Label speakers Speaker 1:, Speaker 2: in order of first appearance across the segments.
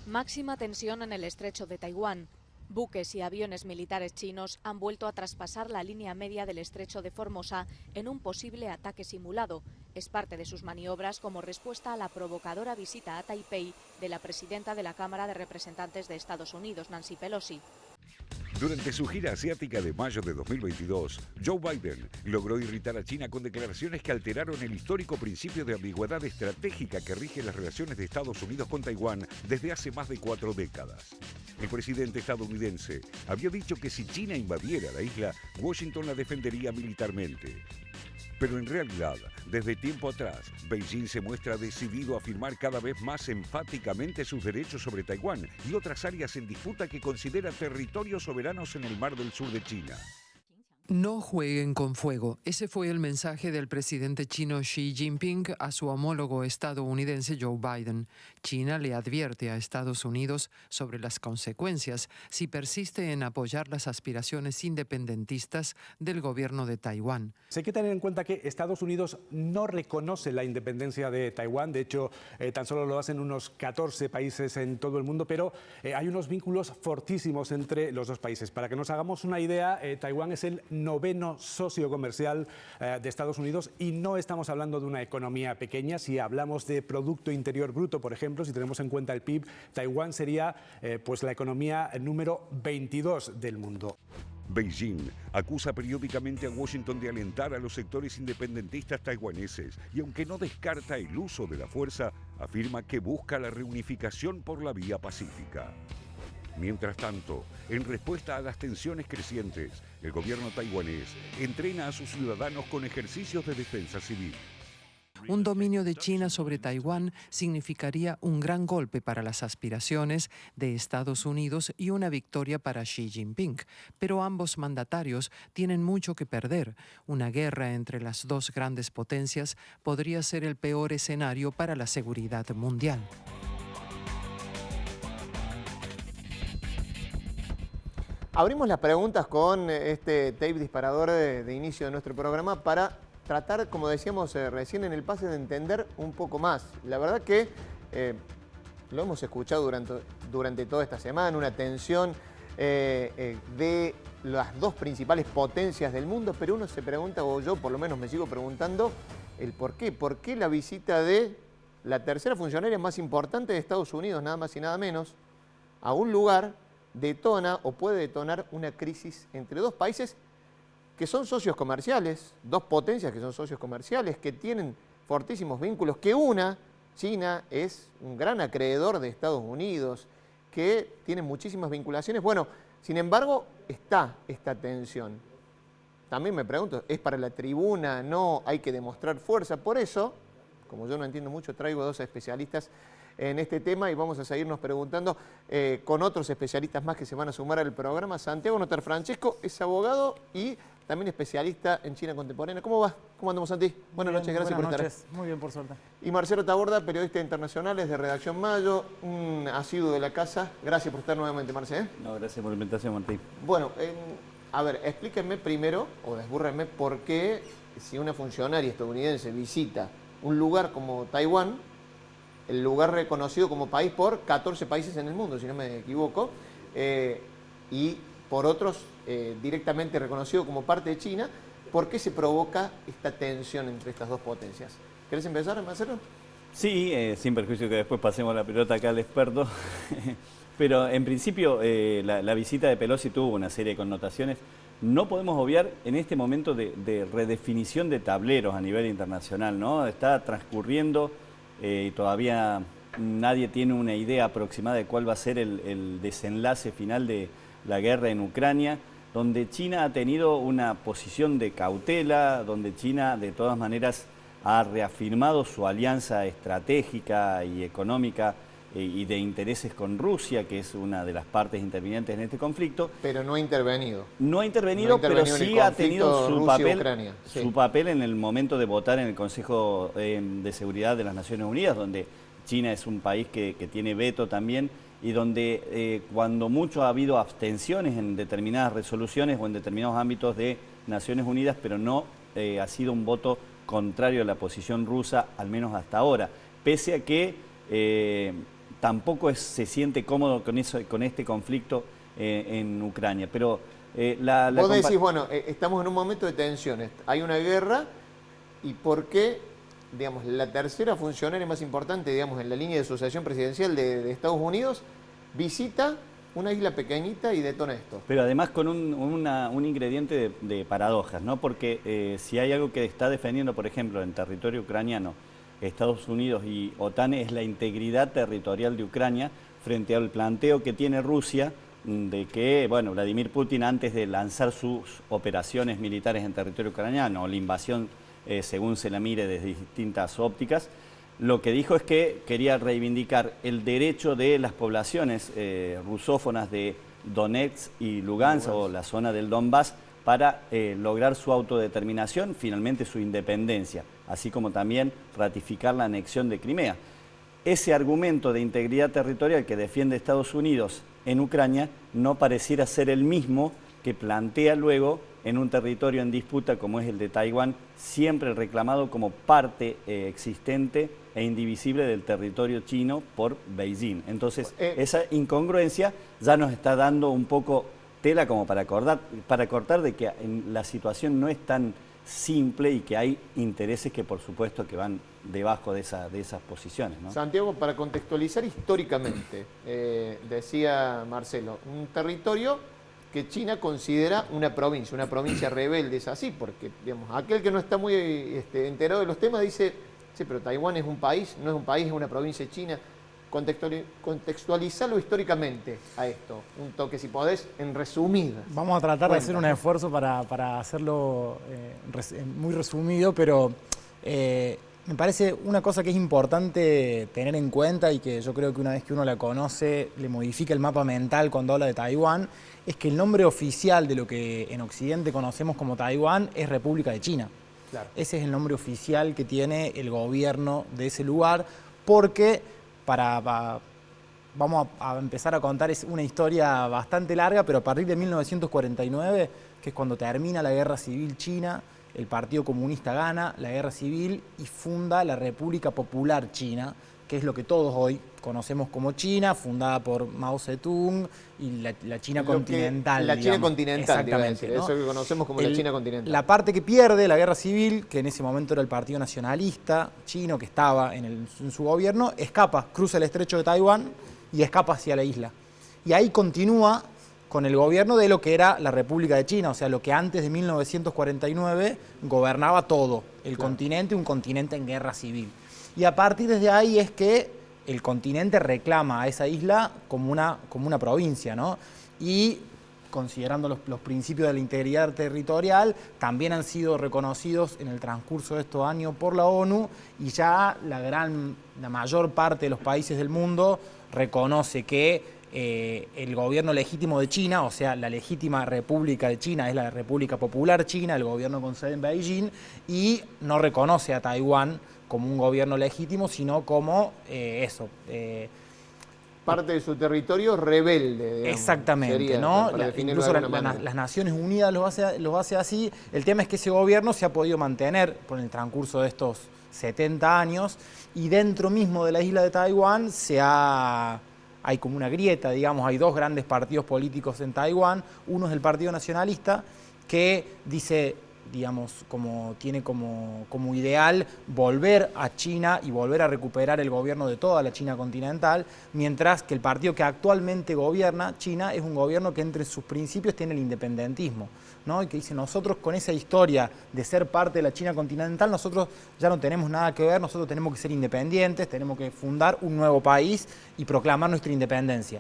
Speaker 1: Máxima tensión en el estrecho de Taiwán. Buques y aviones militares chinos han vuelto a traspasar la línea media del estrecho de Formosa en un posible ataque simulado. Es parte de sus maniobras como respuesta a la provocadora visita a Taipei de la presidenta de la Cámara de Representantes de Estados Unidos, Nancy Pelosi.
Speaker 2: Durante su gira asiática de mayo de 2022, Joe Biden logró irritar a China con declaraciones que alteraron el histórico principio de ambigüedad estratégica que rige las relaciones de Estados Unidos con Taiwán desde hace más de 4 décadas. El presidente estadounidense había dicho que si China invadiera la isla, Washington la defendería militarmente. Pero en realidad, desde tiempo atrás, Beijing se muestra decidido a afirmar cada vez más enfáticamente sus derechos sobre Taiwán y otras áreas en disputa que considera territorios soberanos en el mar del sur de China.
Speaker 3: No jueguen con fuego. Ese fue el mensaje del presidente chino Xi Jinping a su homólogo estadounidense Joe Biden. China le advierte a Estados Unidos sobre las consecuencias si persiste en apoyar las aspiraciones independentistas del gobierno de Taiwán.
Speaker 4: Hay que tener en cuenta que Estados Unidos no reconoce la independencia de Taiwán. De hecho, tan solo lo hacen unos 14 países en todo el mundo, pero hay unos vínculos fortísimos entre los dos países. Para que nos hagamos una idea, Taiwán es el 9º socio comercial de Estados Unidos y no estamos hablando de una economía pequeña. Si hablamos de Producto Interior Bruto, por ejemplo, si tenemos en cuenta el PIB, Taiwán sería pues la economía número 22 del mundo.
Speaker 2: Beijing acusa periódicamente a Washington de alentar a los sectores independentistas taiwaneses y aunque no descarta el uso de la fuerza, afirma que busca la reunificación por la vía pacífica. Mientras tanto, en respuesta a las tensiones crecientes, el gobierno taiwanés entrena a sus ciudadanos con ejercicios de defensa civil.
Speaker 3: Un dominio de China sobre Taiwán significaría un gran golpe para las aspiraciones de Estados Unidos y una victoria para Xi Jinping. Pero ambos mandatarios tienen mucho que perder. Una guerra entre las dos grandes potencias podría ser el peor escenario para la seguridad mundial.
Speaker 5: Abrimos las preguntas con este tape disparador de inicio de nuestro programa para tratar, como decíamos recién en el pase, de entender un poco más. La verdad que lo hemos escuchado durante toda esta semana, una tensión de las dos principales potencias del mundo, pero uno se pregunta, o yo por lo menos me sigo preguntando, el por qué. ¿Por qué la visita de la tercera funcionaria más importante de Estados Unidos, nada más y nada menos, a un lugar detona o puede detonar una crisis entre dos países que son socios comerciales, dos potencias que son socios comerciales, que tienen fortísimos vínculos, que una, China, es un gran acreedor de Estados Unidos, que tiene muchísimas vinculaciones? Bueno, sin embargo, está esta tensión. También me pregunto, ¿es para la tribuna? ¿No? ¿Hay que demostrar fuerza? Por eso, como yo no entiendo mucho, traigo dos especialistas en este tema y vamos a seguirnos preguntando con otros especialistas más que se van a sumar al programa. Santiago Notarfrancesco es abogado y también especialista en China contemporánea. ¿Cómo va? ¿Cómo andamos, Santi? Buenas noches, gracias por estar.
Speaker 6: Muy bien, por suerte.
Speaker 5: Y Marcelo Taborda, periodista internacional de Redacción Mayo, un asiduo de la casa. Gracias por estar nuevamente, Marcelo.
Speaker 7: No, gracias por la invitación, Martín.
Speaker 5: Bueno, a ver, explíquenme primero, o desbúrrenme, por qué si una funcionaria estadounidense visita un lugar como Taiwán, el lugar reconocido como país por 14 países en el mundo, si no me equivoco, y por otros directamente reconocido como parte de China, ¿por qué se provoca esta tensión entre estas dos potencias? ¿Querés empezar, Marcelo?
Speaker 7: Sí, sin perjuicio que después pasemos la pelota acá al experto, pero en principio la visita de Pelosi tuvo una serie de connotaciones. No podemos obviar en este momento de redefinición de tableros a nivel internacional, ¿no? Está transcurriendo y todavía nadie tiene una idea aproximada de cuál va a ser el desenlace final de la guerra en Ucrania, donde China ha tenido una posición de cautela, donde China de todas maneras ha reafirmado su alianza estratégica y económica y de intereses con Rusia, que es una de las partes intervinientes en este conflicto.
Speaker 5: Pero no ha intervenido.
Speaker 7: No ha intervenido, pero sí ha tenido su papel en el momento de votar en el Consejo de Seguridad de las Naciones Unidas, donde China es un país que tiene veto también y donde cuando mucho ha habido abstenciones en determinadas resoluciones o en determinados ámbitos de Naciones Unidas, pero no ha sido un voto contrario a la posición rusa, al menos hasta ahora, pese a que tampoco se siente cómodo con este conflicto en Ucrania. Pero
Speaker 5: vos decís, bueno, estamos en un momento de tensiones, hay una guerra, ¿y por qué, digamos, la tercera funcionaria más importante, digamos, en la línea de sucesión presidencial de Estados Unidos visita una isla pequeñita y detona esto?
Speaker 7: Pero además con un ingrediente de paradojas, ¿no? Porque si hay algo que está defendiendo, por ejemplo, en territorio ucraniano, Estados Unidos y OTAN, es la integridad territorial de Ucrania frente al planteo que tiene Rusia de que, bueno, Vladimir Putin, antes de lanzar sus operaciones militares en territorio ucraniano, o la invasión, según se la mire desde distintas ópticas, lo que dijo es que quería reivindicar el derecho de las poblaciones rusófonas de Donetsk y Lugansk, o la zona del Donbass, para lograr su autodeterminación, finalmente su independencia, así como también ratificar la anexión de Crimea. Ese argumento de integridad territorial que defiende Estados Unidos en Ucrania no pareciera ser el mismo que plantea luego en un territorio en disputa como es el de Taiwán, siempre reclamado como parte existente e indivisible del territorio chino por Beijing. Entonces, esa incongruencia ya nos está dando un poco tela como para cortar de que la situación no es tan simple y que hay intereses que por supuesto que van debajo de esas posiciones, ¿no?
Speaker 5: Santiago, para contextualizar históricamente, decía Marcelo, un territorio que China considera una provincia rebelde, es así, porque digamos, aquel que no está muy enterado de los temas dice, sí, pero Taiwán es un país, no es un país, es una provincia china. Contextualizarlo históricamente a esto, un toque, si podés, en resumidas.
Speaker 6: Vamos a tratar de hacer un esfuerzo para hacerlo muy resumido, pero me parece una cosa que es importante tener en cuenta y que yo creo que una vez que uno la conoce le modifica el mapa mental cuando habla de Taiwán, es que el nombre oficial de lo que en Occidente conocemos como Taiwán es República de China.
Speaker 5: Claro.
Speaker 6: Ese es el nombre oficial que tiene el gobierno de ese lugar, porque vamos a empezar a contar una historia bastante larga, pero a partir de 1949, que es cuando termina la Guerra Civil China, el Partido Comunista gana la Guerra Civil y funda la República Popular China, que es lo que todos hoy conocemos como China, fundada por Mao Zedong y la China continental.
Speaker 5: La China continental,
Speaker 6: exactamente,
Speaker 5: ¿no? Eso que conocemos como la China continental.
Speaker 6: La parte que pierde la Guerra Civil, que en ese momento era el Partido Nacionalista chino que estaba en su gobierno, escapa, cruza el estrecho de Taiwán y escapa hacia la isla. Y ahí continúa con el gobierno de lo que era la República de China, o sea, lo que antes de 1949 gobernaba todo, el continente, un continente en guerra civil. Y a partir de ahí es que el continente reclama a esa isla como una provincia, ¿no? Y considerando los principios de la integridad territorial, también han sido reconocidos en el transcurso de estos años por la ONU, y ya la mayor parte de los países del mundo reconoce que el gobierno legítimo de China, o sea, la legítima República de China es la República Popular China, el gobierno con sede en Beijing, y no reconoce a Taiwán como un gobierno legítimo, sino como
Speaker 5: parte de su territorio rebelde, digamos.
Speaker 6: Exactamente,
Speaker 5: sería,
Speaker 6: ¿no?
Speaker 5: Incluso
Speaker 6: las Naciones Unidas lo hace así. El tema es que ese gobierno se ha podido mantener por el transcurso de estos 70 años, y dentro mismo de la isla de Taiwán hay como una grieta, digamos, hay dos grandes partidos políticos en Taiwán. Uno es el Partido Nacionalista, que dice, digamos, tiene como ideal volver a China y volver a recuperar el gobierno de toda la China continental, mientras que el partido que actualmente gobierna China es un gobierno que entre sus principios tiene el independentismo, ¿no? Y que dice, nosotros con esa historia de ser parte de la China continental, nosotros ya no tenemos nada que ver, nosotros tenemos que ser independientes, tenemos que fundar un nuevo país y proclamar nuestra independencia.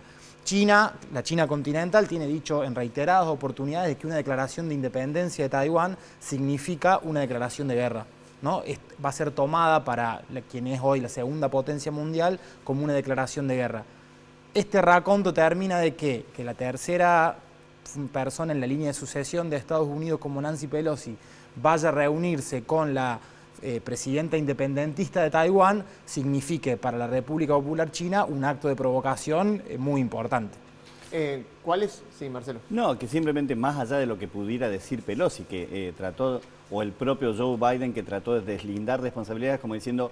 Speaker 6: La China continental tiene dicho en reiteradas oportunidades de que una declaración de independencia de Taiwán significa una declaración de guerra, ¿no? Va a ser tomada para quien es hoy la segunda potencia mundial como una declaración de guerra. Este raconto termina de que la tercera persona en la línea de sucesión de Estados Unidos, como Nancy Pelosi, vaya a reunirse con la presidenta independentista de Taiwán, signifique para la República Popular China un acto de provocación muy importante.
Speaker 5: ¿Cuál es? Sí, Marcelo.
Speaker 7: No, que simplemente más allá de lo que pudiera decir Pelosi, que trató, o el propio Joe Biden, que trató de deslindar responsabilidades como diciendo,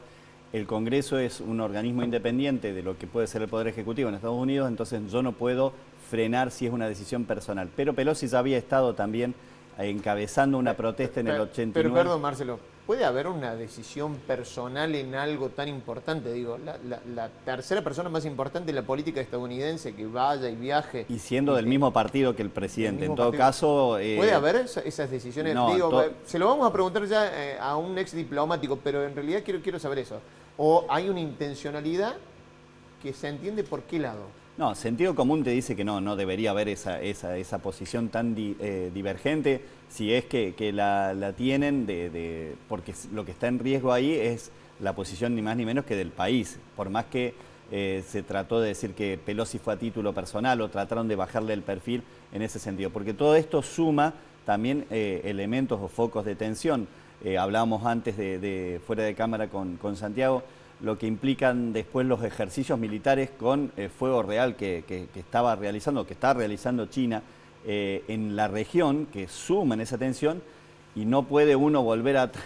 Speaker 7: el Congreso es un organismo independiente de lo que puede ser el Poder Ejecutivo en Estados Unidos, entonces yo no puedo frenar si es una decisión personal. Pero Pelosi ya había estado también encabezando una protesta en el 89.
Speaker 5: Pero perdón, Marcelo, ¿puede haber una decisión personal en algo tan importante? Digo, la tercera persona más importante de la política estadounidense que vaya y viaje.
Speaker 7: Y siendo del mismo partido que el presidente. En todo
Speaker 5: partido.
Speaker 7: caso...
Speaker 5: ¿Puede haber esas decisiones?
Speaker 7: No,
Speaker 5: digo, se lo vamos a preguntar ya a un ex diplomático, pero en realidad quiero saber eso. ¿O hay una intencionalidad que se entiende por qué lado?
Speaker 7: No, sentido común te dice que no debería haber esa posición tan divergente, si es que la tienen, porque lo que está en riesgo ahí es la posición ni más ni menos que del país. Por más que se trató de decir que Pelosi fue a título personal o trataron de bajarle el perfil en ese sentido, porque todo esto suma también elementos o focos de tensión. Hablábamos antes fuera de cámara con Santiago, lo que implican después los ejercicios militares con fuego real que está realizando China en la región, que suman esa tensión, y no puede uno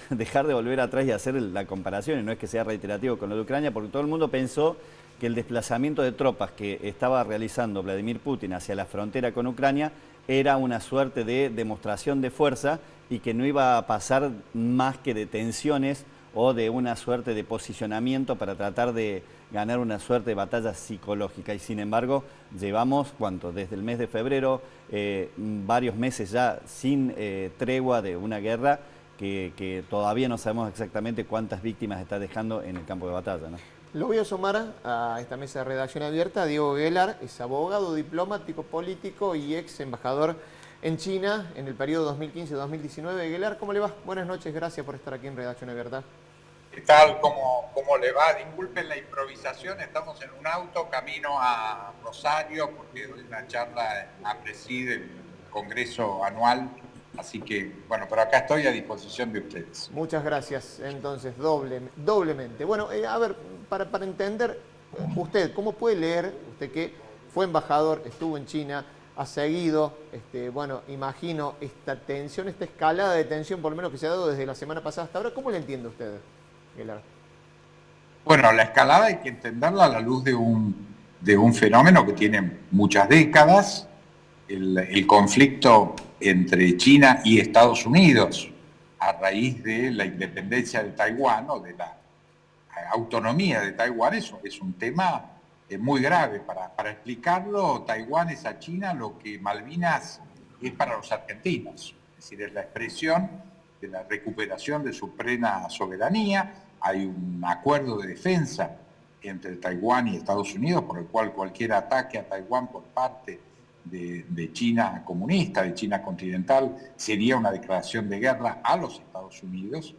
Speaker 7: dejar de volver atrás y hacer la comparación, y no es que sea reiterativo con lo de Ucrania, porque todo el mundo pensó que el desplazamiento de tropas que estaba realizando Vladimir Putin hacia la frontera con Ucrania era una suerte de demostración de fuerza y que no iba a pasar más que de tensiones o de una suerte de posicionamiento para tratar de ganar una suerte de batalla psicológica. Y sin embargo, llevamos, desde el mes de febrero, varios meses ya sin tregua de una guerra que todavía no sabemos exactamente cuántas víctimas está dejando en el campo de batalla, ¿no?
Speaker 5: Lo voy a sumar a esta mesa de redacción abierta a Diego Guelar, es abogado, diplomático, político y ex embajador en China en el periodo 2015-2019. Guelar, ¿cómo le va? Buenas noches, gracias por estar aquí en Redacción Abierta.
Speaker 8: ¿Qué tal? ¿Cómo le va? Disculpen la improvisación, estamos en un auto camino a Rosario porque doy una charla a Preside, el Congreso Anual, así que, bueno, pero acá estoy a disposición de ustedes.
Speaker 5: Muchas gracias, entonces, doblemente. Bueno, a ver, para entender, usted, ¿cómo puede leer, usted que fue embajador, estuvo en China, ha seguido, bueno, imagino, esta tensión, esta escalada de tensión, por lo menos que se ha dado desde la semana pasada hasta ahora, ¿cómo le entiende usted, Guelar?
Speaker 8: Bueno, la escalada hay que entenderla a la luz de un fenómeno que tiene muchas décadas, el conflicto entre China y Estados Unidos a raíz de la independencia de Taiwán o de la autonomía de Taiwán. Eso es un tema muy grave. Para explicarlo, Taiwán es a China lo que Malvinas es para los argentinos. Es decir, es la expresión de la recuperación de su plena soberanía. Hay un acuerdo de defensa entre Taiwán y Estados Unidos por el cual cualquier ataque a Taiwán por parte de China comunista, de China continental, sería una declaración de guerra a los Estados Unidos.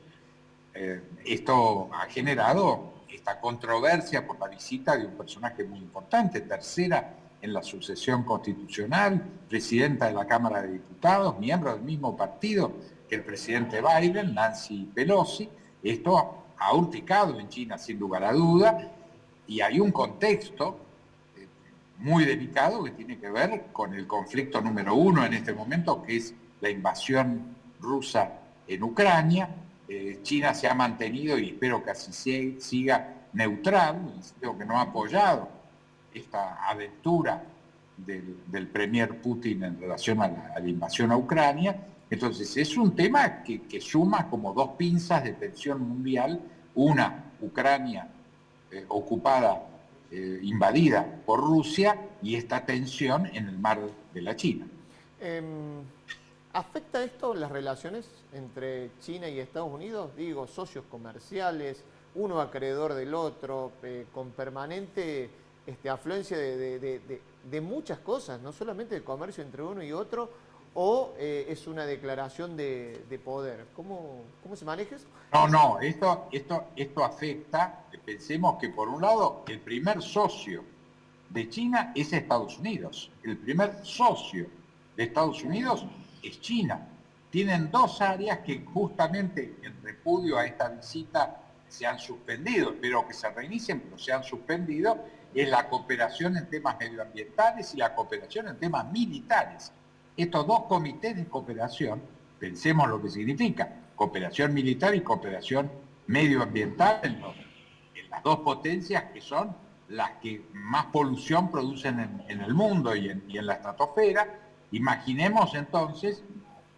Speaker 8: Esto ha generado esta controversia por la visita de un personaje muy importante, tercera en la sucesión constitucional, presidenta de la Cámara de Diputados, miembro del mismo partido que el presidente Biden, Nancy Pelosi. Esto ha urticado en China sin lugar a duda, y hay un contexto muy delicado que tiene que ver con el conflicto número uno en este momento, que es la invasión rusa en Ucrania. China se ha mantenido, y espero que así siga, neutral, creo que no ha apoyado esta aventura del premier Putin en relación a la invasión a Ucrania. Entonces es un tema que suma como dos pinzas de tensión mundial, una, Ucrania ocupada, invadida por Rusia, y esta tensión en el mar de la China.
Speaker 5: ¿Afecta esto las relaciones entre China y Estados Unidos? Digo, socios comerciales, uno acreedor del otro, con permanente afluencia de muchas cosas, no solamente de comercio entre uno y otro, o es una declaración de poder. ¿Cómo se maneja eso?
Speaker 8: No, esto afecta. Pensemos que por un lado el primer socio de China es Estados Unidos. El primer socio de Estados Unidos es China. Tienen dos áreas que justamente en repudio a esta visita se han suspendido. Espero que se reinicien, pero se han suspendido. Es la cooperación en temas medioambientales y la cooperación en temas militares. Estos dos comités de cooperación, pensemos lo que significa, cooperación militar y cooperación medioambiental en las dos potencias que son las que más polución producen en el mundo y en la estratosfera. Imaginemos entonces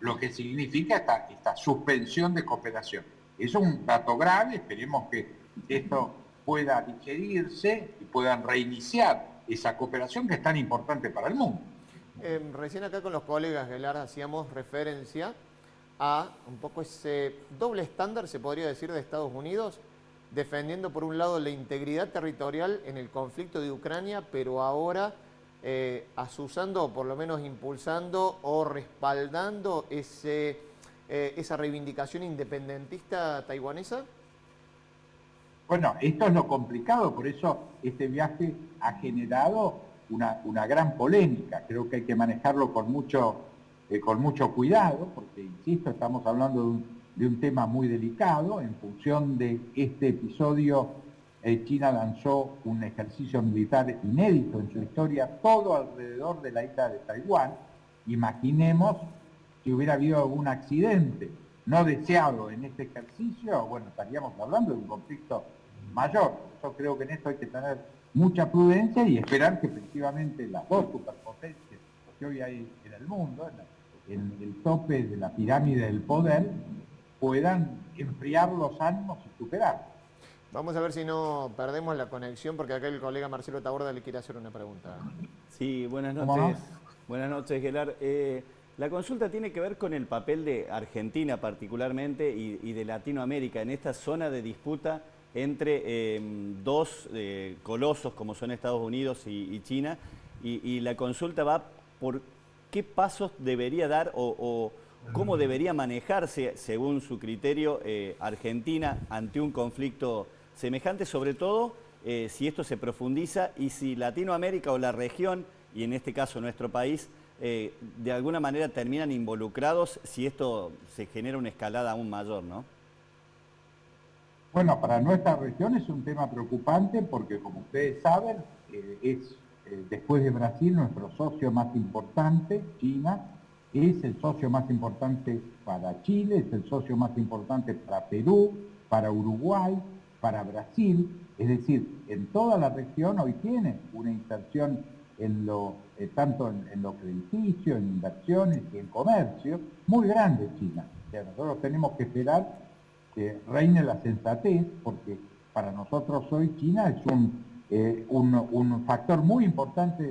Speaker 8: lo que significa esta suspensión de cooperación. Es un dato grave, esperemos que esto pueda digerirse y puedan reiniciar esa cooperación que es tan importante para el mundo.
Speaker 5: Recién acá con los colegas, Gelard, hacíamos referencia a un poco ese doble estándar, se podría decir, de Estados Unidos, defendiendo por un lado la integridad territorial en el conflicto de Ucrania, pero ahora asusando, o por lo menos impulsando o respaldando esa reivindicación independentista taiwanesa.
Speaker 8: Bueno, esto es lo complicado, por eso este viaje ha generado una gran polémica. Creo que hay que manejarlo con mucho cuidado, porque, insisto, estamos hablando de un tema muy delicado. En función de este episodio, China lanzó un ejercicio militar inédito en su historia, todo alrededor de la isla de Taiwán. Imaginemos si hubiera habido algún accidente no deseado en este ejercicio, bueno, estaríamos hablando de un conflicto mayor. Yo creo que en esto hay que tener mucha prudencia y esperar que efectivamente las dos superpotencias que hoy hay en el mundo, en el tope de la pirámide del poder, puedan enfriar los ánimos y superar.
Speaker 5: Vamos a ver si no perdemos la conexión, porque acá el colega Marcelo Taborda le quiere hacer una pregunta.
Speaker 7: Sí, buenas noches. Buenas noches, Gelard. La consulta tiene que ver con el papel de Argentina particularmente y de Latinoamérica en esta zona de disputa entre dos colosos como son Estados Unidos y China, y la consulta va por qué pasos debería dar o cómo debería manejarse, según su criterio, Argentina ante un conflicto semejante, sobre todo si esto se profundiza y si Latinoamérica o la región, y en este caso nuestro país, de alguna manera terminan involucrados si esto se genera una escalada aún mayor, ¿no?
Speaker 8: Bueno, para nuestra región es un tema preocupante porque, como ustedes saben, después de Brasil, nuestro socio más importante, China, es el socio más importante para Chile, es el socio más importante para Perú, para Uruguay, para Brasil. Es decir, en toda la región hoy tiene una inserción tanto en lo crediticio, en inversiones y en comercio, muy grande China. O sea, nosotros tenemos que esperar que reine la sensatez, porque para nosotros hoy China es un factor muy importante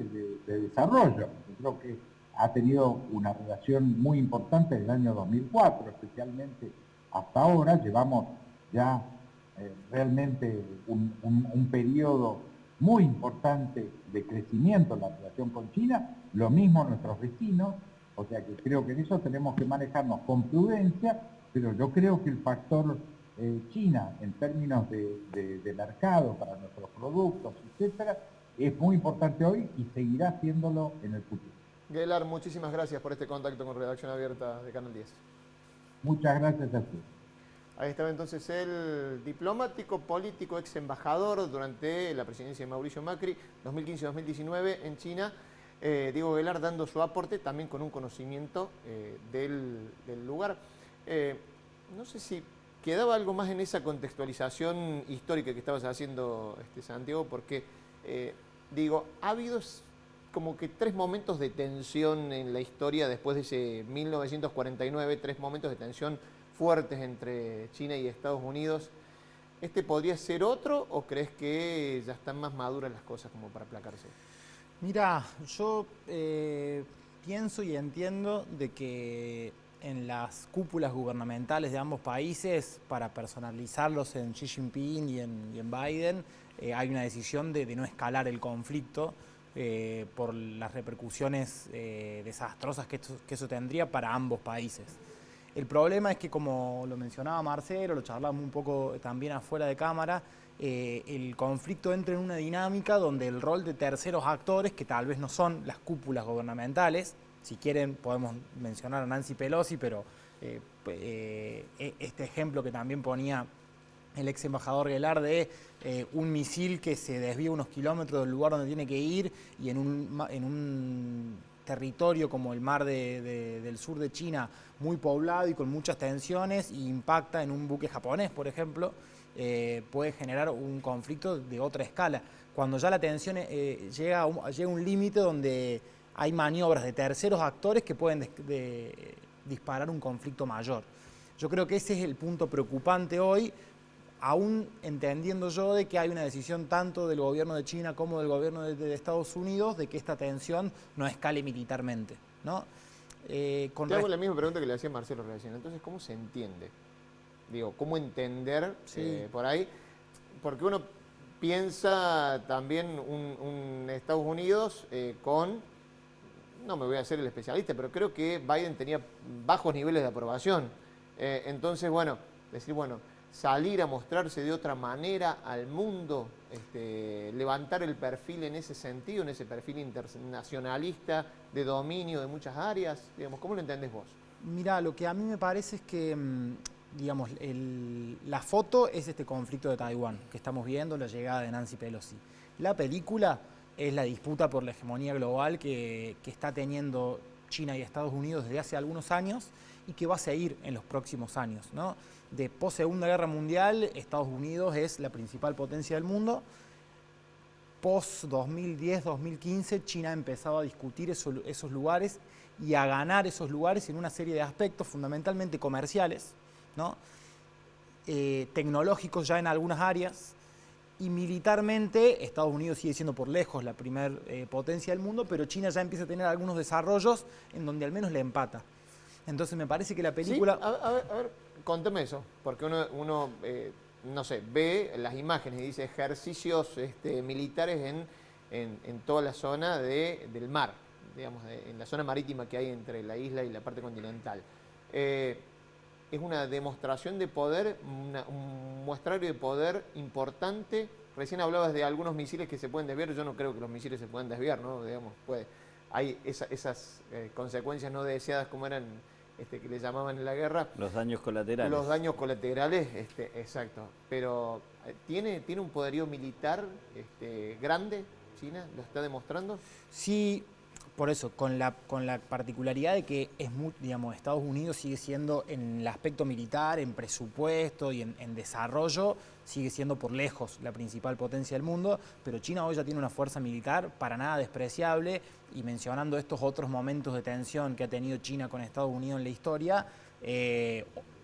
Speaker 8: de desarrollo. Yo creo que ha tenido una relación muy importante desde el año 2004, especialmente hasta ahora. Llevamos ya realmente un periodo muy importante de crecimiento en la relación con China, lo mismo nuestros vecinos, o sea que creo que en eso tenemos que manejarnos con prudencia, pero yo creo que el factor China en términos de mercado para nuestros productos, etcétera, es muy importante hoy y seguirá siéndolo en el futuro.
Speaker 5: Gelard, muchísimas gracias por este contacto con Redacción Abierta de Canal 10.
Speaker 8: Muchas gracias a usted.
Speaker 5: Ahí estaba entonces el diplomático, político, ex embajador durante la presidencia de Mauricio Macri, 2015-2019 en China, Diego Gelard, dando su aporte también con un conocimiento del lugar. No sé si quedaba algo más en esa contextualización histórica que estabas haciendo, Santiago, porque ha habido como que 3 momentos de tensión en la historia después de ese 1949, 3 momentos de tensión fuertes entre China y Estados Unidos. ¿Este podría ser otro o crees que ya están más maduras las cosas como para aplacarse?
Speaker 6: Mira, yo pienso y entiendo de que en las cúpulas gubernamentales de ambos países, para personalizarlos en Xi Jinping y en Biden, hay una decisión de no escalar el conflicto por las repercusiones desastrosas que eso tendría para ambos países. El problema es que, como lo mencionaba Marcelo, lo charlamos un poco también afuera de cámara, el conflicto entra en una dinámica donde el rol de terceros actores, que tal vez no son las cúpulas gubernamentales, si quieren podemos mencionar a Nancy Pelosi, pero este ejemplo que también ponía el ex embajador Gelard de un misil que se desvía unos kilómetros del lugar donde tiene que ir y en un territorio como el mar del sur de China, muy poblado y con muchas tensiones, y impacta en un buque japonés, por ejemplo, puede generar un conflicto de otra escala. Cuando ya la tensión llega a un límite donde hay maniobras de terceros actores que pueden disparar un conflicto mayor. Yo creo que ese es el punto preocupante hoy, aún entendiendo yo de que hay una decisión tanto del gobierno de China como del gobierno de Estados Unidos de que esta tensión no escale militarmente, ¿no?
Speaker 5: Te hago la misma pregunta que le hacía Marcelo recién. Entonces, ¿cómo se entiende? Digo, ¿cómo entender por ahí? Porque uno piensa también un Estados Unidos con, no me voy a hacer el especialista, pero creo que Biden tenía bajos niveles de aprobación. Entonces, bueno, decir, bueno, salir a mostrarse de otra manera al mundo, levantar el perfil en ese sentido, en ese perfil internacionalista de dominio de muchas áreas, digamos, ¿cómo lo entendés vos?
Speaker 6: Mirá, lo que a mí me parece es que, digamos, la foto es este conflicto de Taiwán que estamos viendo, la llegada de Nancy Pelosi. La película es la disputa por la hegemonía global que está teniendo China y Estados Unidos desde hace algunos años y que va a seguir en los próximos años, ¿no? De post-Segunda Guerra Mundial, Estados Unidos es la principal potencia del mundo. Post-2010-2015, China ha empezado a discutir esos lugares y a ganar esos lugares en una serie de aspectos fundamentalmente comerciales, ¿no? Tecnológicos ya en algunas áreas, y militarmente Estados Unidos sigue siendo por lejos la primer potencia del mundo, pero China ya empieza a tener algunos desarrollos en donde al menos le empata. Entonces me parece que la película...
Speaker 5: ¿Sí? A ver, contame eso, porque uno no sé, ve las imágenes y dice ejercicios militares en toda la zona del mar, digamos, en la zona marítima que hay entre la isla y la parte continental. Es una demostración de poder, un muestrario de poder importante. Recién hablabas de algunos misiles que se pueden desviar. Yo no creo que los misiles se puedan desviar, ¿no? Digamos, hay esas consecuencias no deseadas como eran que le llamaban en la guerra.
Speaker 7: Los daños colaterales.
Speaker 5: Los daños colaterales, exacto. Pero ¿tiene un poderío militar grande China? ¿Lo está demostrando?
Speaker 6: Sí. Por eso, con la particularidad de que digamos, Estados Unidos sigue siendo en el aspecto militar, en presupuesto y en desarrollo, sigue siendo por lejos la principal potencia del mundo, pero China hoy ya tiene una fuerza militar para nada despreciable, y mencionando estos otros momentos de tensión que ha tenido China con Estados Unidos en la historia,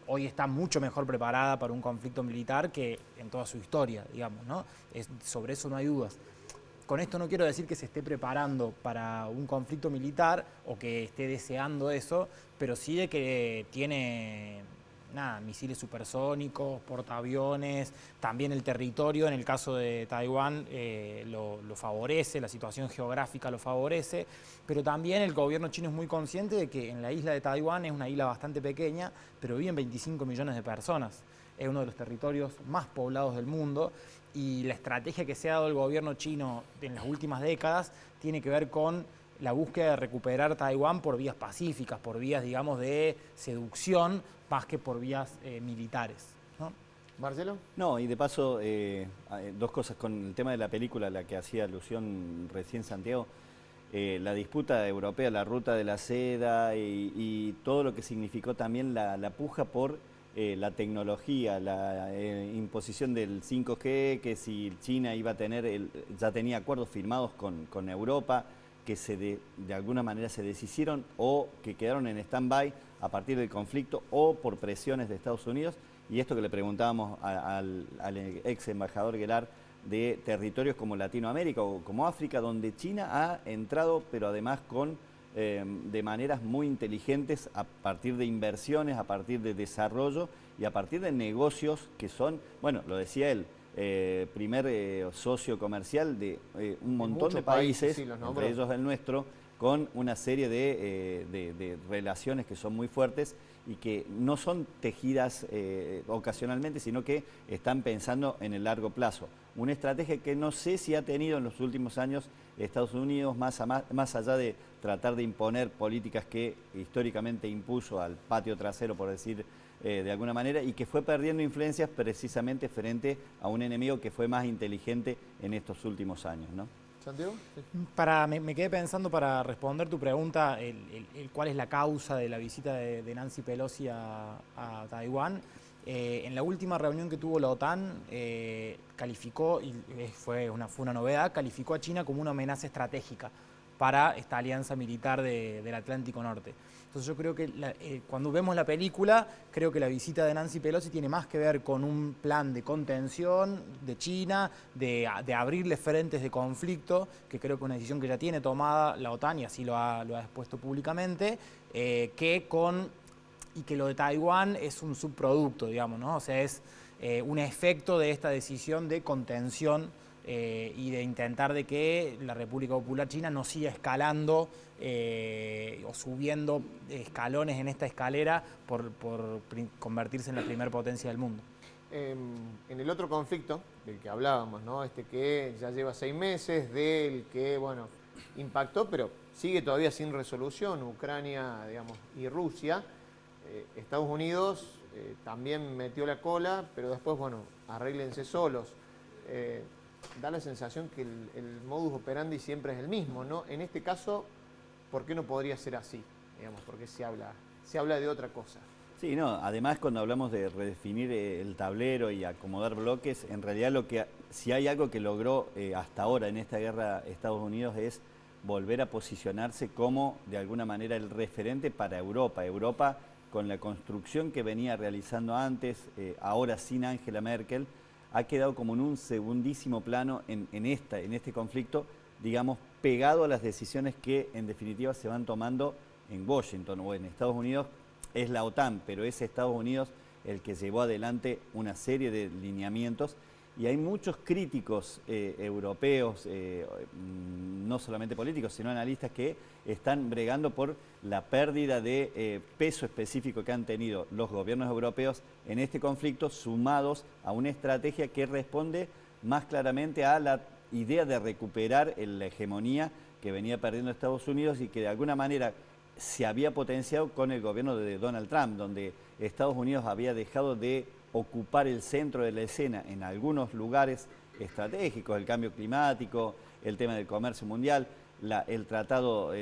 Speaker 6: hoy está mucho mejor preparada para un conflicto militar que en toda su historia, digamos, ¿no? Sobre eso no hay dudas. Con esto no quiero decir que se esté preparando para un conflicto militar o que esté deseando eso, pero sí de que tiene misiles supersónicos, portaaviones, también el territorio, en el caso de Taiwán, lo favorece, la situación geográfica lo favorece, pero también el gobierno chino es muy consciente de que en la isla de Taiwán es una isla bastante pequeña, pero viven 25 millones de personas. Es uno de los territorios más poblados del mundo, y la estrategia que se ha dado el gobierno chino en las últimas décadas tiene que ver con la búsqueda de recuperar Taiwán por vías pacíficas, por vías, digamos, de seducción, más que por vías militares, ¿no?
Speaker 5: ¿Marcelo?
Speaker 7: No, y de paso, dos cosas con el tema de la película a la que hacía alusión recién Santiago. La disputa europea, la ruta de la seda y todo lo que significó también la puja por la tecnología, la imposición del 5G, que si China iba a tener, ya tenía acuerdos firmados con Europa, que de alguna manera se deshicieron o que quedaron en stand-by a partir del conflicto o por presiones de Estados Unidos. Y esto que le preguntábamos al ex embajador Guelar, de territorios como Latinoamérica o como África, donde China ha entrado, pero además de maneras muy inteligentes, a partir de inversiones, a partir de desarrollo y a partir de negocios que son, bueno, lo decía él, primer socio comercial de un montón de países, sí, entre ellos el nuestro, con una serie de relaciones que son muy fuertes y que no son tejidas ocasionalmente, sino que están pensando en el largo plazo. Una estrategia que no sé si ha tenido en los últimos años Estados Unidos, más allá de tratar de imponer políticas que históricamente impuso al patio trasero, por decir de alguna manera, y que fue perdiendo influencias precisamente frente a un enemigo que fue más inteligente en estos últimos años, ¿no?
Speaker 5: ¿Santiago? Sí.
Speaker 6: Me quedé pensando, para responder tu pregunta, cuál es la causa de la visita de Nancy Pelosi a Taiwán. En la última reunión que tuvo la OTAN, calificó, y fue una novedad, calificó a China como una amenaza estratégica para esta alianza militar del Atlántico Norte. Entonces yo creo que cuando vemos la película, creo que la visita de Nancy Pelosi tiene más que ver con un plan de contención de China, de abrirle frentes de conflicto, que creo que es una decisión que ya tiene tomada la OTAN y así lo ha expuesto públicamente, y que lo de Taiwán es un subproducto, digamos, ¿no? O sea, es un efecto de esta decisión de contención y de intentar de que la República Popular China no siga escalando o subiendo escalones en esta escalera por convertirse en la primera potencia del mundo.
Speaker 5: En el otro conflicto del que hablábamos, ¿no? Que ya lleva 6 meses, del que, bueno, impactó, pero sigue todavía sin resolución, Ucrania, digamos, y Rusia. Estados Unidos también metió la cola, pero después, bueno, arréglense solos. Da la sensación que el modus operandi siempre es el mismo, ¿no? En este caso, ¿por qué no podría ser así? Digamos, porque se habla de otra cosa.
Speaker 7: Sí, no, además cuando hablamos de redefinir el tablero y acomodar bloques, en realidad si hay algo que logró hasta ahora en esta guerra Estados Unidos es volver a posicionarse como, de alguna manera, el referente para Europa. Europa, con la construcción que venía realizando antes, ahora sin Angela Merkel, ha quedado como en un segundísimo plano en este conflicto, digamos, pegado a las decisiones que en definitiva se van tomando en Washington o en Estados Unidos. Es la OTAN, pero es Estados Unidos el que llevó adelante una serie de lineamientos y hay muchos críticos europeos, no solamente políticos, sino analistas que están bregando por la pérdida de peso específico que han tenido los gobiernos europeos en este conflicto, sumados a una estrategia que responde más claramente a la idea de recuperar la hegemonía que venía perdiendo Estados Unidos y que de alguna manera se había potenciado con el gobierno de Donald Trump, donde Estados Unidos había dejado de ocupar el centro de la escena en algunos lugares estratégicos, el cambio climático, el tema del comercio mundial, el tratado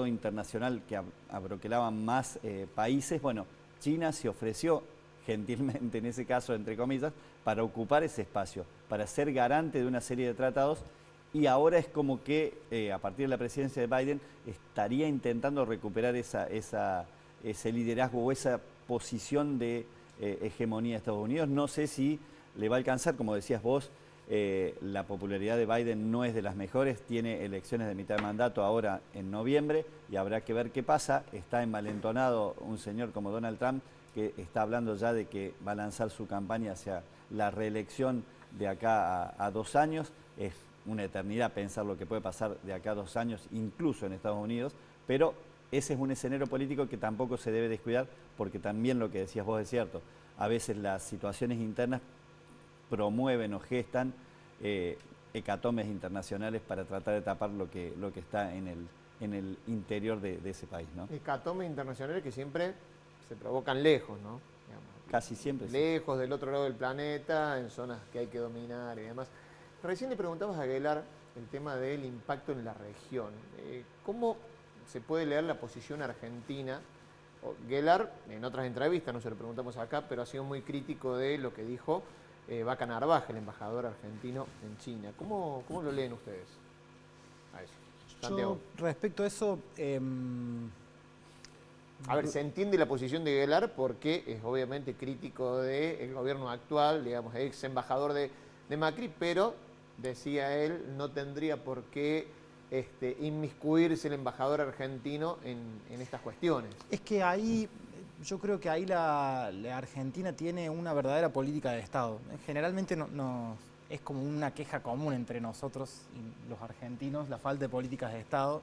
Speaker 7: internacional que abroquelaba más países. Bueno, China se ofreció gentilmente en ese caso, entre comillas, para ocupar ese espacio, para ser garante de una serie de tratados. Y ahora es como que a partir de la presidencia de Biden estaría intentando recuperar ese liderazgo o esa posición de hegemonía de Estados Unidos. No sé si le va a alcanzar, como decías vos, la popularidad de Biden no es de las mejores, tiene elecciones de mitad de mandato ahora en noviembre y habrá que ver qué pasa. Está envalentonado un señor como Donald Trump que está hablando ya de que va a lanzar su campaña hacia la reelección de acá a 2 años. Es una eternidad pensar lo que puede pasar de acá a 2 años, incluso en Estados Unidos, pero ese es un escenario político que tampoco se debe descuidar, porque también lo que decías vos es cierto, a veces las situaciones internas promueven o gestan hecatombes internacionales para tratar de tapar lo que está en el interior de ese país, ¿no?
Speaker 5: Hecatombes internacionales que siempre se provocan lejos, ¿no? Digamos,
Speaker 7: casi siempre.
Speaker 5: Lejos, sí. Del otro lado del planeta, en zonas que hay que dominar y demás. Recién le preguntabas a Guelar el tema del impacto en la región. ¿Cómo se puede leer la posición argentina? Guelar, en otras entrevistas, no se lo preguntamos acá, pero ha sido muy crítico de lo que dijo Vaca Narvaja, el embajador argentino en China. ¿Cómo lo leen ustedes a eso? Santiago.
Speaker 6: Yo, respecto a eso...
Speaker 5: A ver, se entiende la posición de Guelar porque es obviamente crítico del gobierno actual, digamos, ex embajador de Macri, pero, decía él, no tendría por qué inmiscuirse el embajador argentino en estas cuestiones.
Speaker 6: Es que ahí, yo creo que ahí la Argentina tiene una verdadera política de Estado. Generalmente no es como una queja común entre nosotros y los argentinos, la falta de políticas de Estado.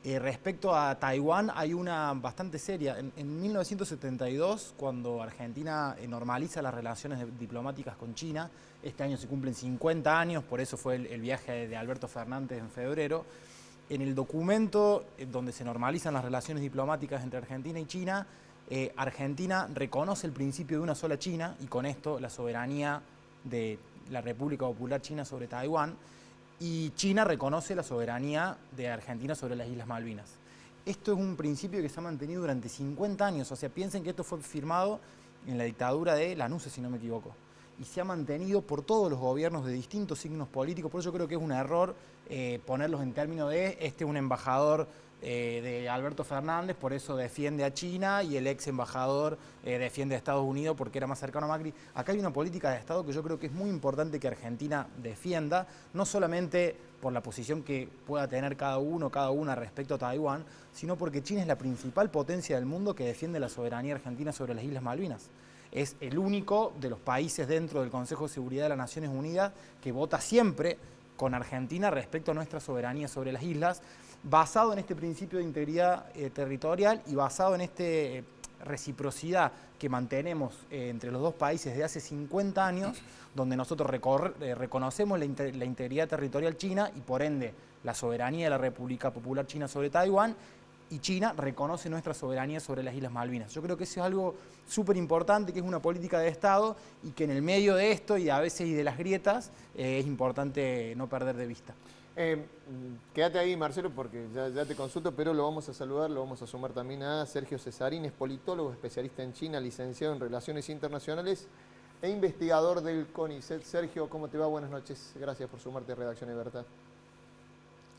Speaker 6: Respecto a Taiwán hay una bastante seria. En 1972, cuando Argentina normaliza las relaciones diplomáticas con China, este año se cumplen 50 años, por eso fue el viaje de Alberto Fernández en febrero. En el documento donde se normalizan las relaciones diplomáticas entre Argentina y China, Argentina reconoce el principio de una sola China y con esto la soberanía de la República Popular China sobre Taiwán. Y China reconoce la soberanía de Argentina sobre las Islas Malvinas. Esto es un principio que se ha mantenido durante 50 años, o sea, piensen que esto fue firmado en la dictadura de Lanusse, si no me equivoco. Y se ha mantenido por todos los gobiernos de distintos signos políticos. Por eso creo que es un error ponerlos en términos de un embajador de Alberto Fernández, por eso defiende a China, y el ex embajador defiende a Estados Unidos porque era más cercano a Macri. Acá hay una política de Estado que yo creo que es muy importante que Argentina defienda, no solamente por la posición que pueda tener cada una respecto a Taiwán, sino porque China es la principal potencia del mundo que defiende la soberanía argentina sobre las Islas Malvinas. Es el único de los países dentro del Consejo de Seguridad de las Naciones Unidas que vota siempre con Argentina respecto a nuestra soberanía sobre las islas, basado en este principio de integridad territorial y basado en esta reciprocidad que mantenemos entre los dos países desde hace 50 años, donde nosotros reconocemos la integridad territorial china y por ende la soberanía de la República Popular China sobre Taiwán, y China reconoce nuestra soberanía sobre las Islas Malvinas. Yo creo que eso es algo súper importante, que es una política de Estado y que en el medio de esto y a veces y de las grietas es importante no perder de vista.
Speaker 5: Quédate ahí, Marcelo, porque ya te consulto, pero lo vamos a saludar, lo vamos a sumar también a Sergio Cesarín, es politólogo, especialista en China, licenciado en Relaciones Internacionales e investigador del CONICET. Sergio, ¿cómo te va? Buenas noches. Gracias por sumarte a Redacción Libertad.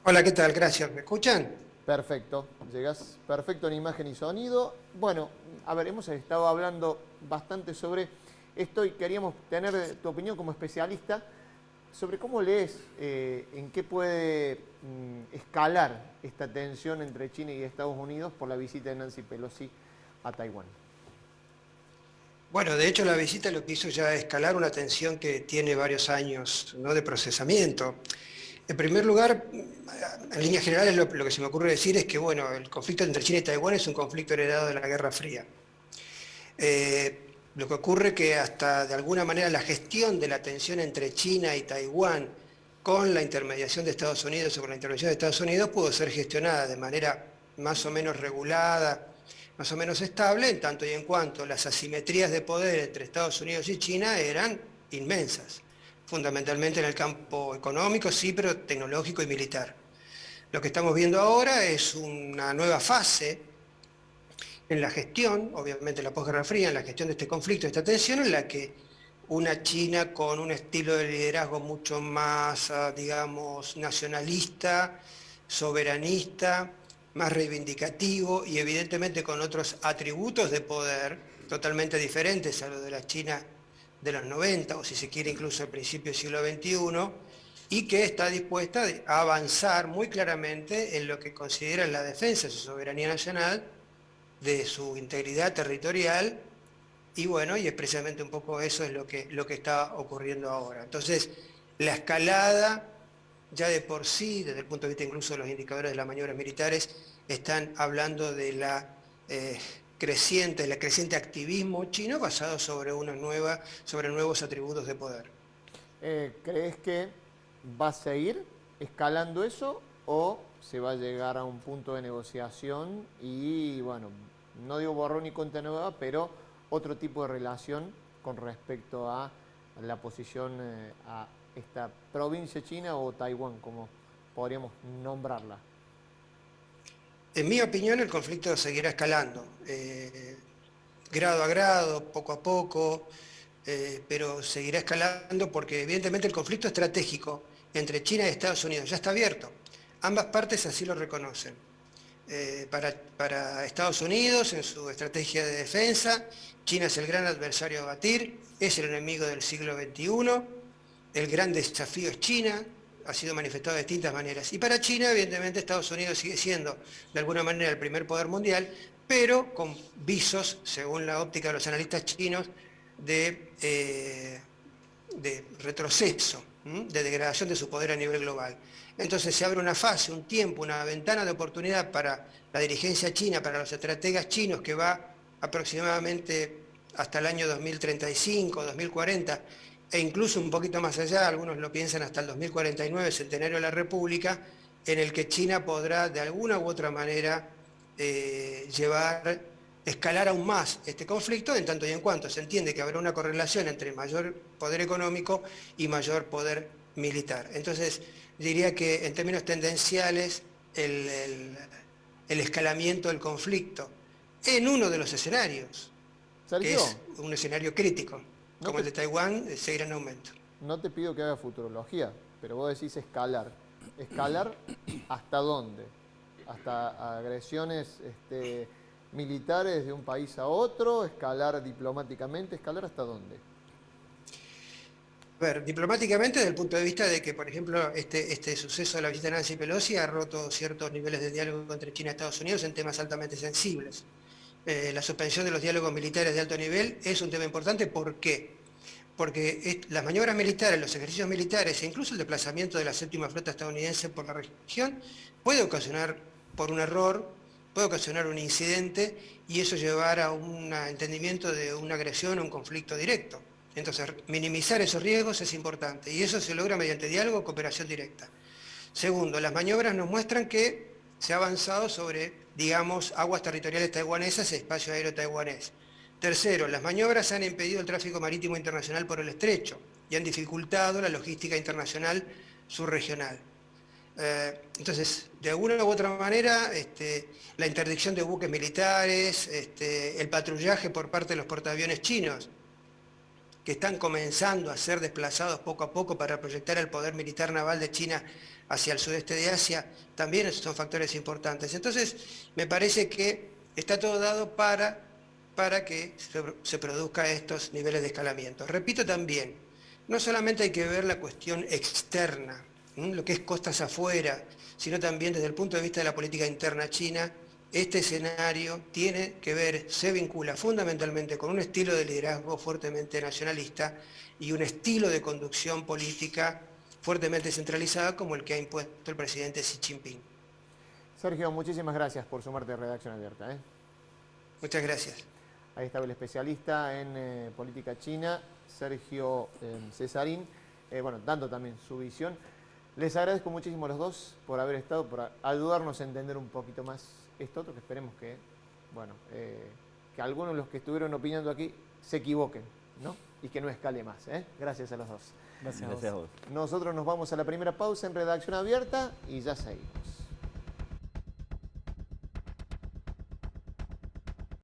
Speaker 9: Hola, ¿qué tal? Gracias. ¿Me escuchan?
Speaker 5: Perfecto, llegás perfecto en imagen y sonido. Bueno, a ver, hemos estado hablando bastante sobre esto y queríamos tener tu opinión como especialista sobre cómo lees, en qué puede escalar esta tensión entre China y Estados Unidos por la visita de Nancy Pelosi a Taiwán.
Speaker 9: Bueno, de hecho la visita lo que hizo ya es escalar una tensión que tiene varios años, ¿no?, de procesamiento. En primer lugar, en líneas generales lo que se me ocurre decir es que, bueno, el conflicto entre China y Taiwán es un conflicto heredado de la Guerra Fría. Lo que ocurre es que hasta de alguna manera la gestión de la tensión entre China y Taiwán con la intermediación de Estados Unidos o con la intervención de Estados Unidos pudo ser gestionada de manera más o menos regulada, más o menos estable, en tanto y en cuanto las asimetrías de poder entre Estados Unidos y China eran inmensas, fundamentalmente en el campo económico, sí, pero tecnológico y militar. Lo que estamos viendo ahora es una nueva fase en la gestión, obviamente la posguerra fría, en la gestión de este conflicto, de esta tensión, en la que una China con un estilo de liderazgo mucho más, digamos, nacionalista, soberanista, más reivindicativo y evidentemente con otros atributos de poder totalmente diferentes a lo de la China de los 90, o si se quiere incluso al principio del siglo XXI, y que está dispuesta a avanzar muy claramente en lo que considera la defensa de su soberanía nacional, de su integridad territorial, y bueno, y es precisamente un poco eso es lo que está ocurriendo ahora. Entonces, la escalada, ya de por sí, desde el punto de vista incluso de los indicadores de las maniobras militares, están hablando de la creciente activismo chino basado sobre nuevos atributos de poder.
Speaker 5: ¿Crees que va a seguir escalando eso o se va a llegar a un punto de negociación y, bueno, no digo borrón ni cuenta nueva, pero otro tipo de relación con respecto a la posición a esta provincia china o Taiwán, como podríamos nombrarla?
Speaker 9: En mi opinión, el conflicto seguirá escalando, grado a grado, poco a poco, pero seguirá escalando porque evidentemente el conflicto estratégico entre China y Estados Unidos ya está abierto. Ambas partes así lo reconocen. Para Estados Unidos, en su estrategia de defensa, China es el gran adversario a batir, es el enemigo del siglo XXI, el gran desafío es China, ha sido manifestado de distintas maneras. Y para China, evidentemente, Estados Unidos sigue siendo, de alguna manera, el primer poder mundial, pero con visos, según la óptica de los analistas chinos, de retroceso, de degradación de su poder a nivel global. Entonces se abre una fase, un tiempo, una ventana de oportunidad para la dirigencia china, para los estrategas chinos, que va aproximadamente hasta el año 2035, 2040, e incluso un poquito más allá, algunos lo piensan hasta el 2049, centenario de la República, en el que China podrá de alguna u otra manera escalar aún más este conflicto, en tanto y en cuanto se entiende que habrá una correlación entre mayor poder económico y mayor poder militar. Entonces, diría que en términos tendenciales, el escalamiento del conflicto en uno de los escenarios,
Speaker 5: Sergio,
Speaker 9: es un escenario crítico, como el de Taiwán, seguirá en aumento.
Speaker 5: no te pido que haga futurología, pero vos decís escalar. ¿Escalar hasta dónde? ¿Hasta agresiones militares de un país a otro? ¿Escalar diplomáticamente? ¿Escalar hasta dónde?
Speaker 9: A ver, diplomáticamente, desde el punto de vista de que, por ejemplo, este suceso de la visita de Nancy Pelosi ha roto ciertos niveles de diálogo entre China y Estados Unidos en temas altamente sensibles. La suspensión de los diálogos militares de alto nivel es un tema importante. ¿Por qué? Porque las maniobras militares, los ejercicios militares e incluso el desplazamiento de la séptima flota estadounidense por la región puede ocasionar, por un error, puede ocasionar un incidente y eso llevar a un entendimiento de una agresión o un conflicto directo. Entonces, minimizar esos riesgos es importante y eso se logra mediante diálogo o cooperación directa. Segundo, las maniobras nos muestran que se ha avanzado sobre, digamos, aguas territoriales taiwanesas y espacio aéreo taiwanés. Tercero, las maniobras han impedido el tráfico marítimo internacional por el estrecho y han dificultado la logística internacional subregional. Entonces, de alguna u otra manera, la interdicción de buques militares, el patrullaje por parte de los portaaviones chinos, que están comenzando a ser desplazados poco a poco para proyectar el poder militar naval de China hacia el sudeste de Asia, también son factores importantes. Entonces, me parece que está todo dado para que se produzcan estos niveles de escalamiento. Repito también, no solamente hay que ver la cuestión externa, lo que es costas afuera, sino también desde el punto de vista de la política interna china. Este escenario tiene que ver, se vincula fundamentalmente con un estilo de liderazgo fuertemente nacionalista y un estilo de conducción política fuertemente centralizada como el que ha impuesto el presidente Xi Jinping.
Speaker 5: Sergio, muchísimas gracias por sumarte a Redacción Abierta.
Speaker 9: Muchas gracias.
Speaker 5: Ahí estaba el especialista en política china, Sergio Cesarín, dando también su visión. Les agradezco muchísimo a los dos por haber estado, por ayudarnos a entender un poquito más esto otro, que esperemos que, que algunos de los que estuvieron opinando aquí se equivoquen, ¿no? Y que no escale más, ¿eh? Gracias a los dos.
Speaker 6: Gracias
Speaker 7: a vos.
Speaker 5: Nosotros nos vamos a la primera pausa en Redacción Abierta y ya seguimos.